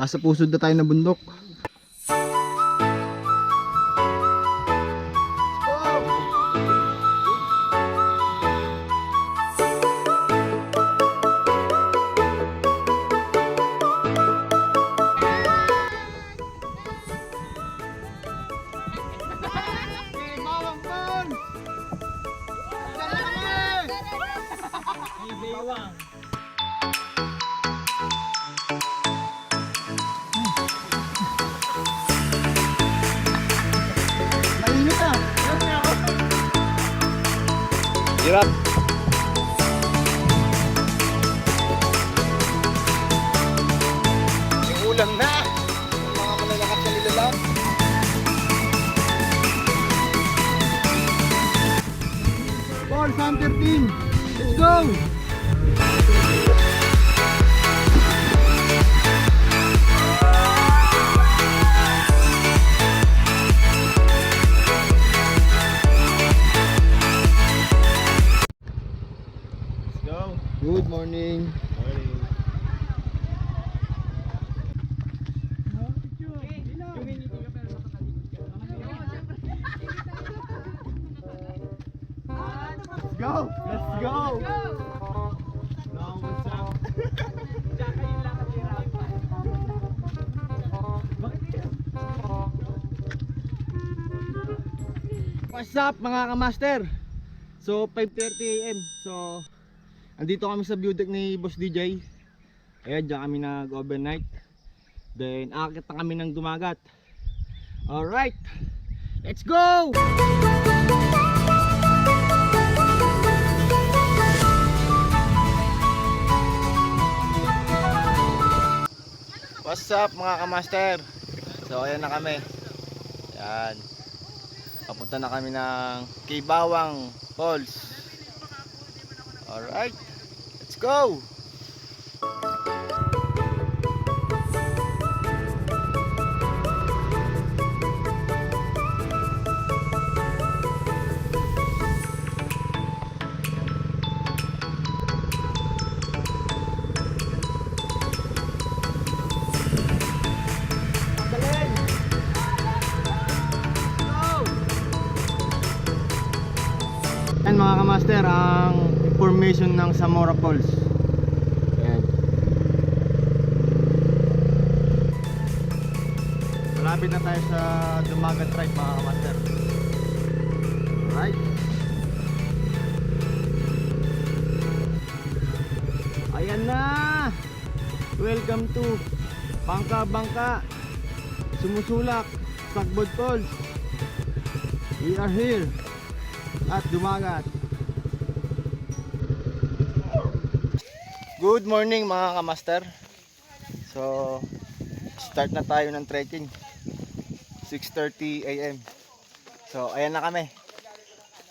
Nasa pusod na tayo ng bundok. Hirap. Yung ulam na. Yung mga malalakas na nilalang. Paul, Hunter team. Let's go! Good morning. Let's go! Let's go! No, what's up? What's up mga kamaster? So 5:30 AM. So andito kami sa view deck ni Boss DJ. Ayan, dyan kami nag-overnight. Then akit na kami ng dumagat. Alright, let's go! What's up mga kamaster? So ayan na kami. Ayan, papunta na kami ng Kibawang Falls. Alright, let's go! Yan mga kamaster, ang formation ng Zamora Falls. Yan. Malapit na tayo sa Dumagat Tribe mga kamaster. Alright. Ayan na. Welcome to Bangka Sumusulak Sagbod Falls. We are here at Dumagat. Good morning mga kamaster. So start na tayo ng trekking 6:30 AM. So ayan na kami.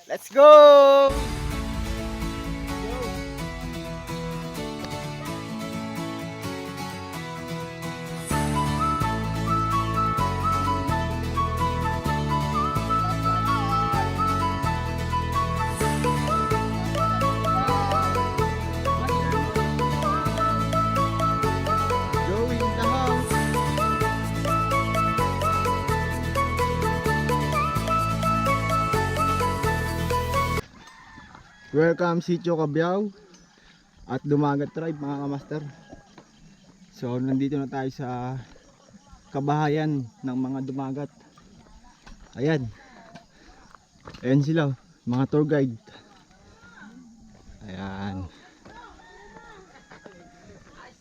Let's go! Welcome Sitio Cabiao at Dumagat Tribe mga kamaster. So nandito na tayo sa kabahayan ng mga dumagat. Ayan. Ayan sila, mga tour guide. Ayan.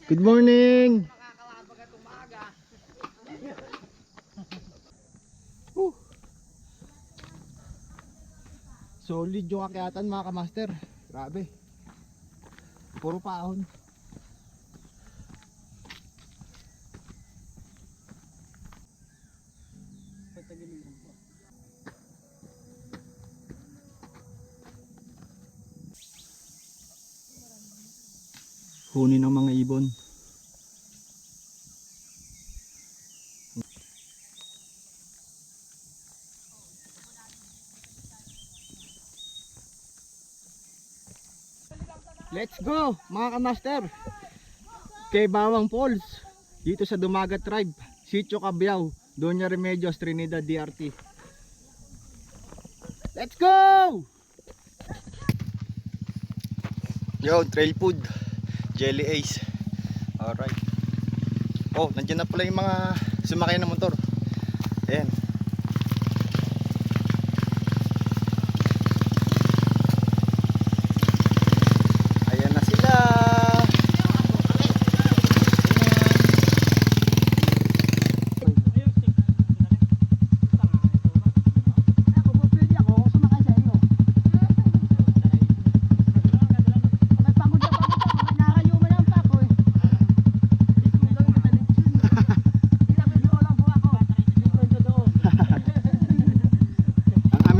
Good morning. Solid yung akyatan mga kamaster. Grabe. Puro paahon. Huni ng mga ibon. Let's go mga kamaster. Kay Bawang Falls. dito sa Dumagat Tribe, Sitio Cabiao, Doña Remedios, Trinidad, DRT. Let's go! Yo, trail food, Jelly Ace. Alright. Oh, nandiyan na pala yung mga sumakay ng motor. Ayan. Ayan na sila.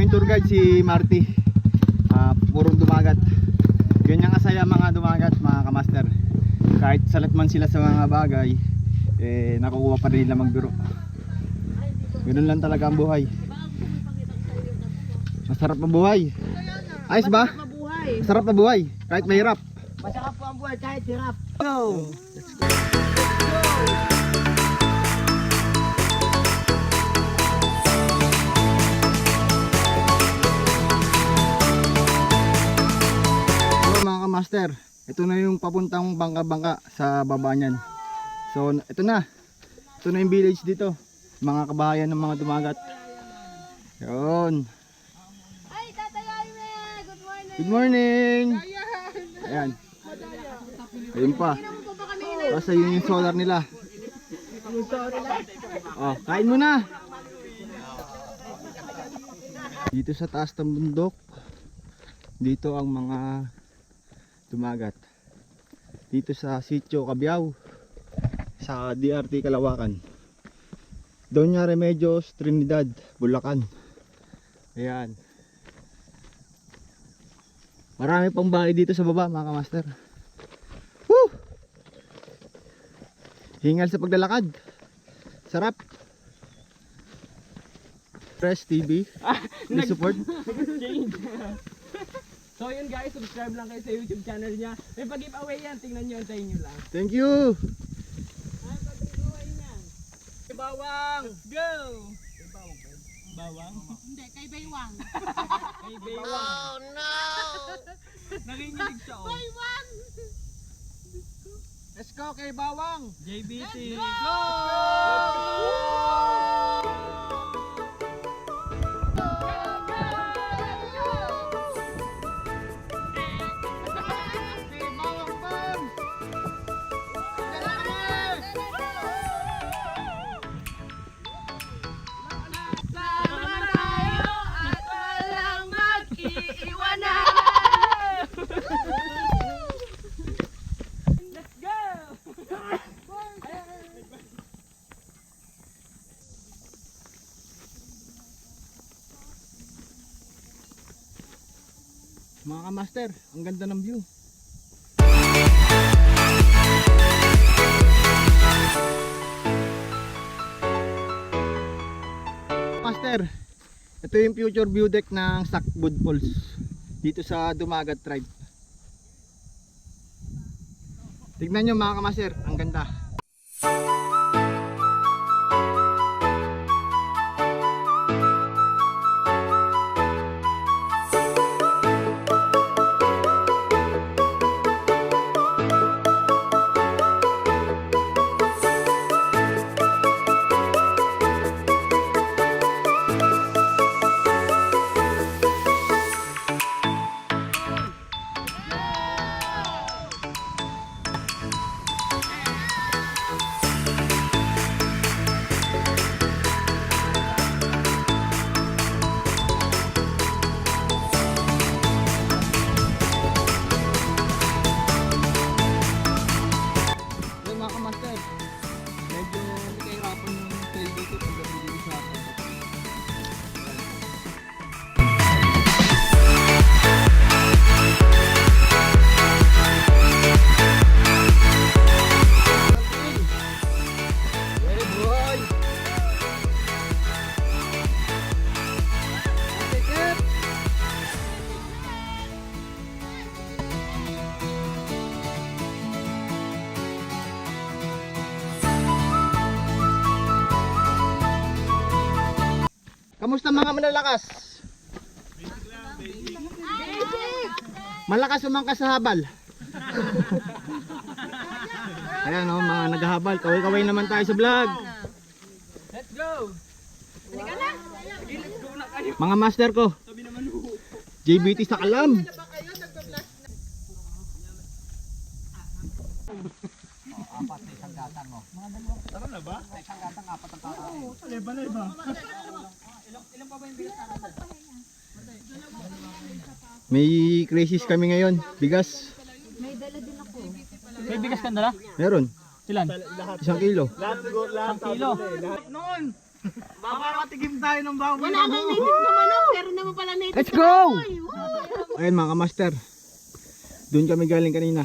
Tour guide si Marty, purong dumagat. Yun yung asaya mga dumagat, mga kamaster. Kahit salat man sila sa mga bagay, nakukuha pa rin nila magbiro. Ganun lang talaga ang buhay. Masarap na buhay. Ayos ba? Masarap na buhay kahit mahirap. Masarap po ang buhay kahit hirap. Go! Mga kamaster, ito na yung papuntang bangka-bangka sa baba niyan. So ito na yung village dito, mga kabahayan ng mga dumagat. Yun. Ay, Tatay Jaime! Good morning! Good morning! Ayan. Ayun pa. Basta yun yung solar nila. Oh, kain mo na! Dito sa taas ng bundok, dito ang mga dumagat. Dito sa Sitio Cabiao, sa DRT Kalawakan, Doña Remedios, Trinidad, Bulacan. Ayan. Marami pang bahay dito sa baba mga kamaster. Woo! Hingal sa paglalakad. Sarap. Press TV. Please support. So yun guys, subscribe lang kayo sa YouTube channel niya. May pag-giveaway yan, tingnan nyo, antayin nyo lang. Thank you. Ay, pag-giveaway niyan. Kay Bawang! Go! Kay Bawang ba? Bawang? Hindi, kay Baywang. Kay Baywang. Oh no! Nanginginig siya oh. Baywang! Let's go kay Bawang! JBT! Let's go! Go! Sama tayo at walang mag-iiwanan! Let's go! Mga kamaster, ang ganda ng view. Master, ito yung future view deck ng Sakbud Falls dito sa Dumagat Tribe. Tignan nyo mga kamaster, ang ganda. Kamusta mga malalakas? Malakas umangkas sa habal. Ayan o, mga naghahabal. Kaway-kaway naman tayo sa vlog. Let's go! Mga master ko. JBT sa kalam. Tara na ba? Leba-leba. May crisis kami ngayon. Bigas. May bigas ka dala? Meron. Ilan? 1 kilo. Isang kilo. Noon! Baka matigim tayo ng bawang. Wala kang native na manok, pero naman pala native. Let's go! Ayan mga master. Doon kami galing kanina.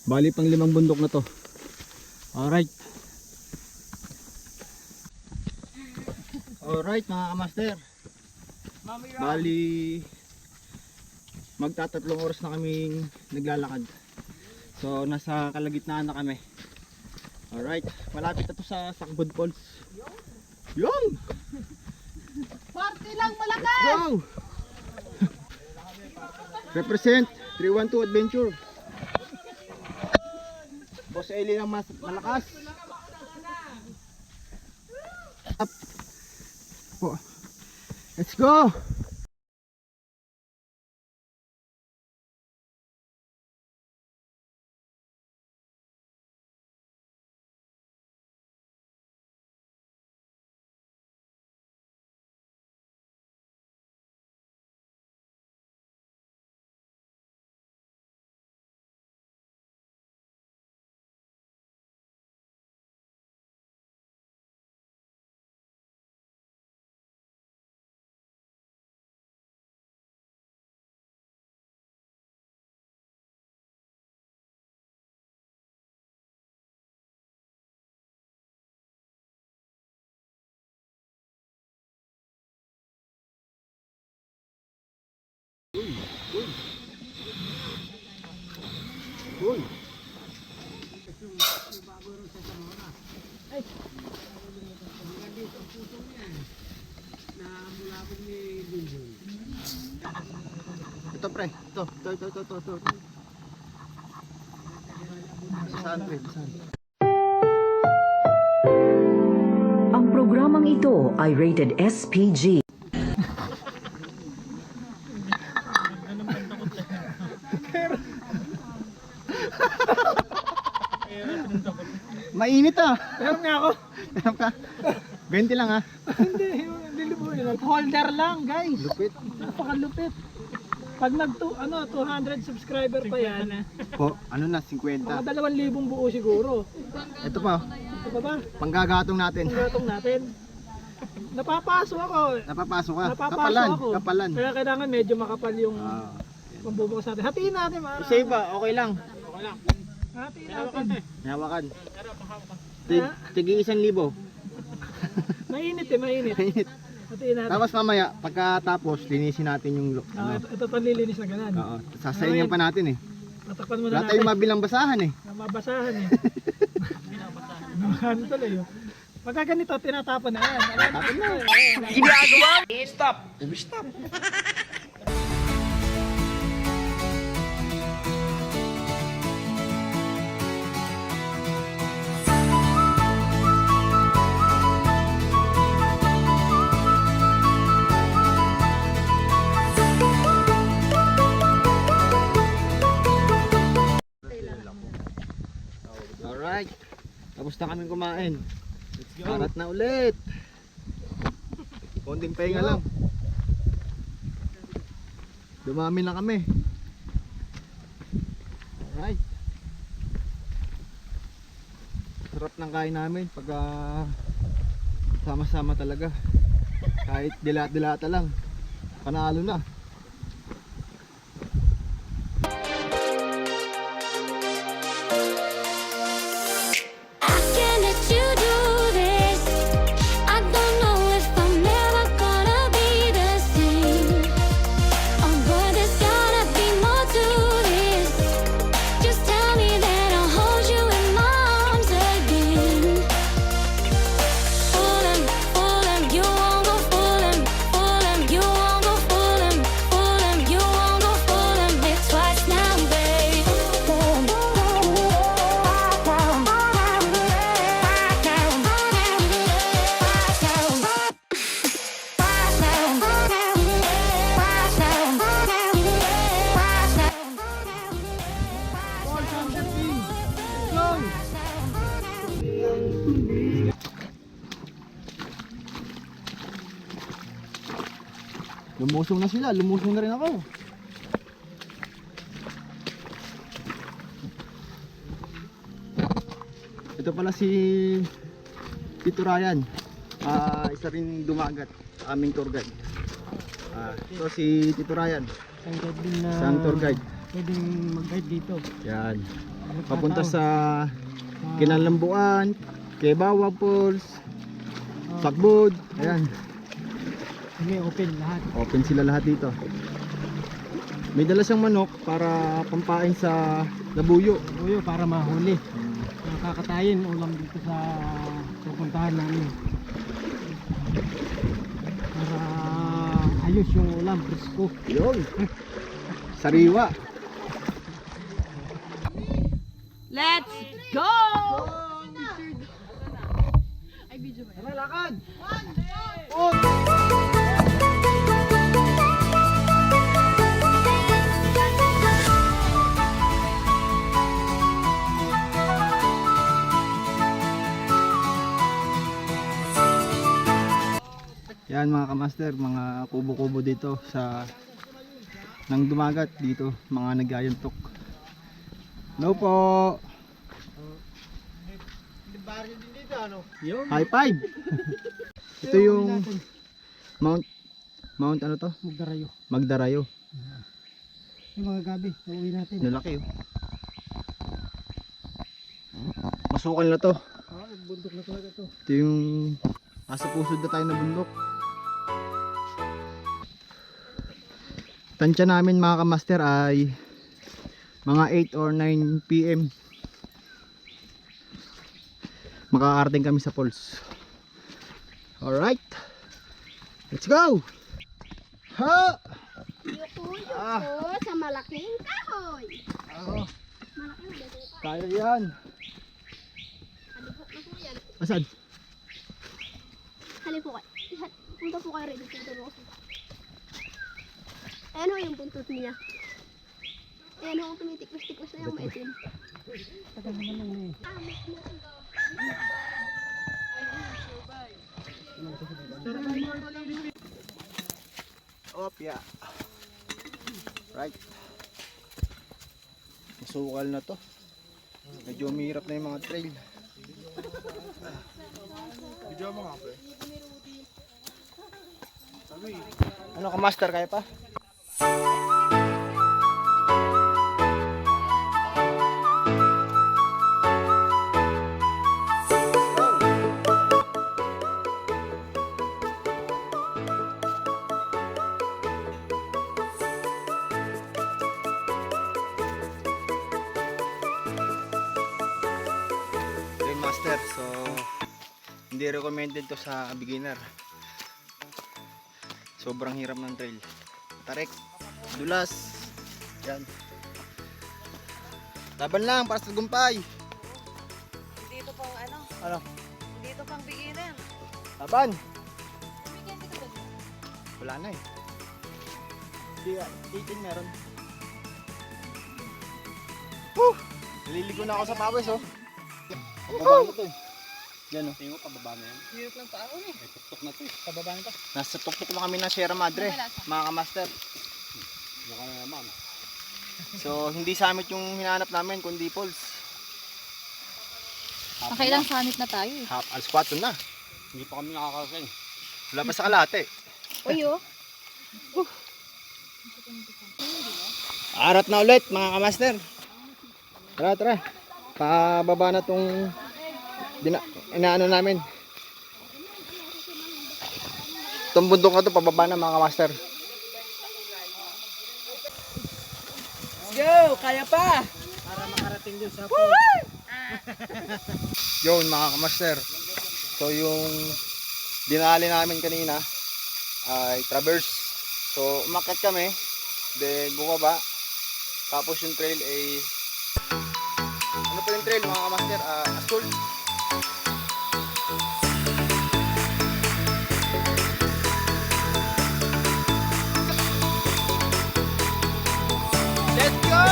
Bali pang 5 bundok na to. Alright. Alright mga master. Bali magtatatlong oras na kaming naglalakad. So nasa kalagitnaan na kami. Alright, malapit na to sa Sakbod Falls. Yung! Party lang malakas! Go! Represent 312 Adventure. Boss Eli ng malakas. Up. Po. Let's go! Uy. Ito pre, ito. Saan pre? Saan? Ang programang ito ay rated SPG. Mainit ah. Meron nga ako. Meron ka? 20 lang ah. Hindi, hindi libo. Holder lang guys. Lupit. Napakalupit. Pag 200 subscriber pa yan, Po, ano na, mga 50. 2,000 buo siguro. Ito pa, Ito pa ba? panggagatong natin. Ang gatong natin. Napapasok ako. Napapasok ka. Napapasok Kapalan, ako. kapalan. Kaya kailangan medyo makapal yung Ah. pambubukas natin. Hatiin natin, Mara. Save ba? Okay lang. Hatiin natin. Hawakan. Ha? Tigi 1,000. Mainit eh, mainit. Mainit. Hatiin natin. Tapos mamaya, pagkatapos, linisin natin yung Ito panlilinis na ganun. Oo. Sasayin pa natin eh. Tatakpan mo na Wala natin. tayong mabilang basahan eh. Mabasahan eh. Ano tuloy yun. Pagka ganito, tinatapon na yan. Tapon na. Ginagawa? Stop! Stop! Alright. Tapos na kaming kumain. Arat na ulit. Konting pahinga lang. Dumami na kami. Alright. Sarap ng kain namin pag sama-sama talaga. Kahit dilat-dilata lang. Panalo na. I can't let you do this. I don't know if I'm ever gonna be the same. Oh, but there's gotta be more to this. Just tell me that I'll hold you in my arms again. Fooling, you won't go fooling Lumusong na sila, lumusong na rin ako. Ito pala si Tito Ryan. Isa rin dumagat, aming tour guide. Ito si Tito Ryan, Ang guide din na isang tour guide. pwedeng mag-guide dito. Yan. Papunta sa Kinalambuan, Kebawa Falls, Sakbud. Ayan. Hindi, open lahat. Open sila lahat dito. May dala siyang manok para pampain sa labuyo. Uyo, para mahuli. Nakakatayin ulam dito sa pupuntahan namin. Para ayos yung ulam, presko. Yun. Sariwa. Let's go! Tara, lakad. Yan mga kamaster, mga kubo-kubo dito sa nang dumagat dito, mga nagyayuntok. No po. High five. Ito yung Mount ano to? Magdarayo. Magdarayo. Yung mga gabi, uuwi natin. Nalaki oh. Masukal na to. Bundok na talaga to. Ito yung nasa pusod na tayo na bundok. Tansya namin mga kamaster ay mga 8 or 9 PM. Makakarating kami sa falls. Alright. Let's go! Ha! Yuko sa malaking kahoy. Malaking dito. Kaya yan. Halipok na po yan. Asan? Halipok kayo. Punta po kayo rin dito. Ayan ho yung buntot niya. Ayan ho, tumitikwas-tikwas na yung maitim. Tagal naman lang eh. Opya. Right. Masukal na to. Medyo mahirap na yung mga trail. Video mo nga pre. Ano ka master, kaya pa? Master, so hindi recommended to sa beginner. Sobrang hirap ng trail. Tarik, dulas. Yan. Laban lang para sa tagumpay. Dito pang ano? Ano? Dito pang beginner. Laban. Wala na eh. Titin meron. Naliligo na ako sa pawis oh. Pababa na to eh. Yan o. Tingin mo pababa na yan. Hirap lang pa ako eh. May tuktok na to eh. Pababa na to. Nasa tuktok na kami ng Sierra Madre. Mga kamaster. Baka na naman. So hindi summit yung hinanap namin kundi falls. Nakailang summit na tayo eh. Half alas 4 na. Hindi pa kami nakakasing. Wala pa sa kalate. Uy oh. Arat na ulit mga kamaster. Tara tara. Pababa na tong inaano namin. Itong bundok na to pababa na mga kamaster. Let's go! Kaya pa! Para makarating dun sa pool. Yun mga kamaster. So yung dinali namin kanina ay traverse. So umakyat kami, then bumaba. Tapos yung trail ay ano pa yung trail mga kamaster? Asphalt. Let's go!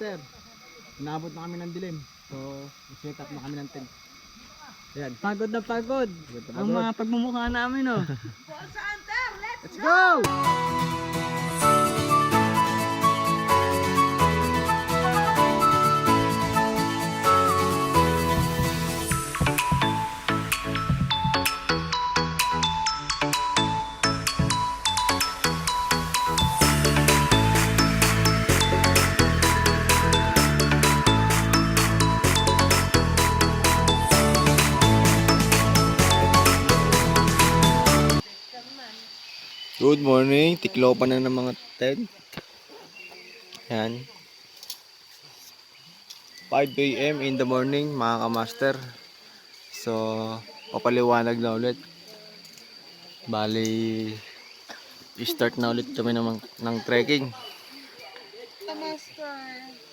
master, inabot na kami ng dilim. So, set up na kami ng tent. Ayan. Pagod na pagod. Pagod na Ang pagod. mga pagmumukha namin, oh. Let's go! Good morning, tiklopan na ng mga tent. Yan. 5 a.m. in the morning mga kamaster. So, papaliwanag na ulit. Bali, i-start na ulit kami ng trekking.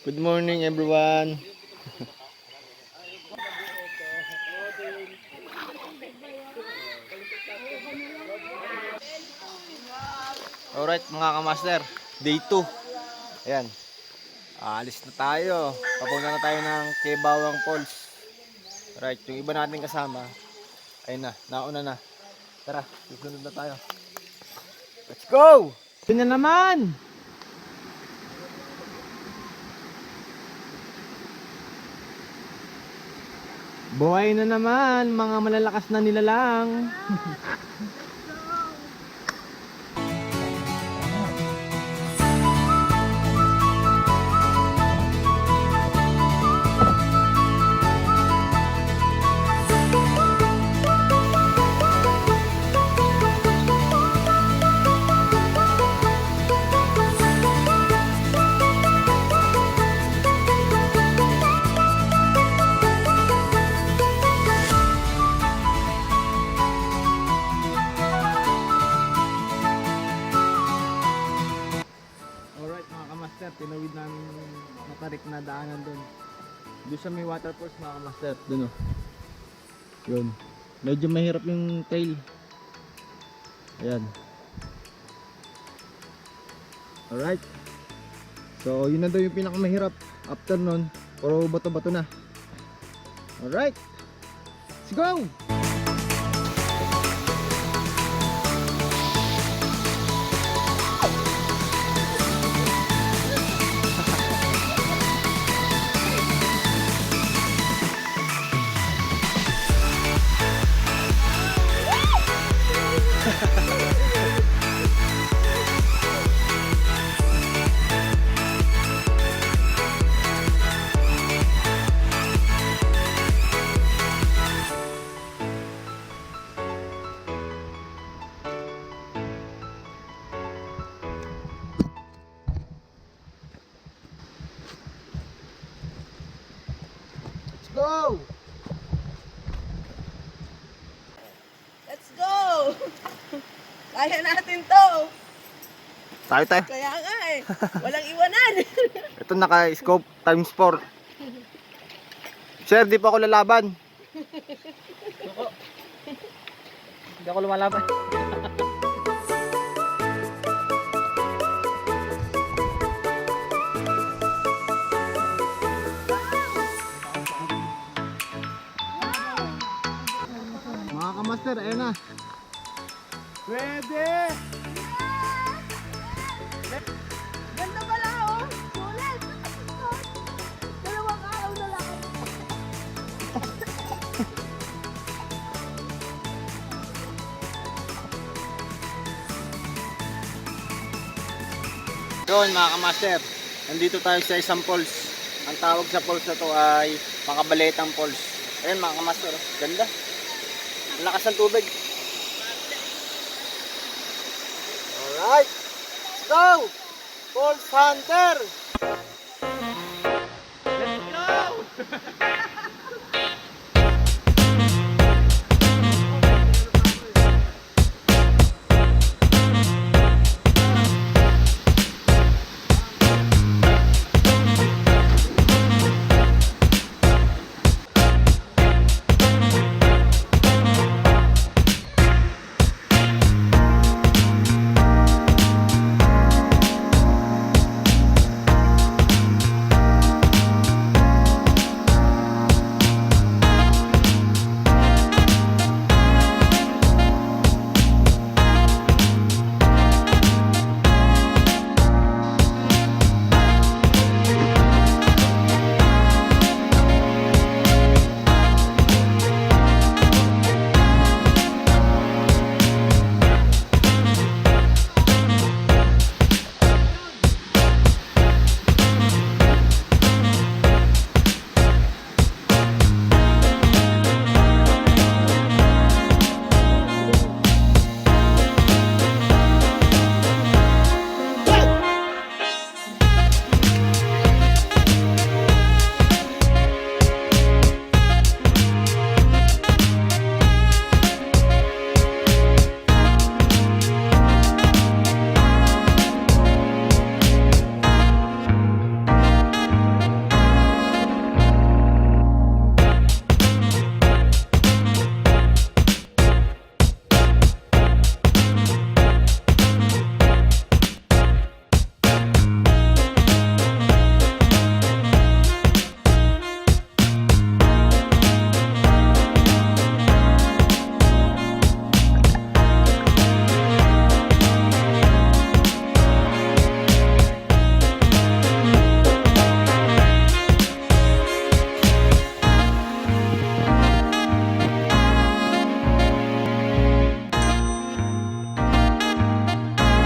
Good morning everyone. Alright mga kamaster, day 2. Ayan. Aalis na tayo. Papunta na tayo ng Kebawang Falls. Alright, yung iba natin kasama. Ayun na, nauna na. Tara, susunod na tayo. Let's go! Ito na naman! Buhay na naman, mga malalakas na nilalang. Alright mga kamaster, tinawid namin yung matarik na daanan doon. Doon sa may waterfalls mga kamaster, doon o. Yun. Medyo mahirap yung trail. Ayan. Alright. So yun na daw yung pinakamahirap. After nun, puro bato-bato na. Alright. Let's go! Go! Let's go! Kaya natin to! Tayo. Kaya nga eh, walang iwanan! Ito naka-scope times 4. Sir, di pa ako lalaban. Hindi ako lumalaban. Mga kamaster, ayun na. Pwede! Ganda pala oh! Sulit! Dalawang araw na lang. Yun mga kamaster, nandito tayo sa isang falls. Ang tawag sa falls na to ay Makabaletang Falls. Ayun mga kamaster, oh. Ganda. Ang lakas ng tubig. Alright, let's go! Falls Hunter! Let's go!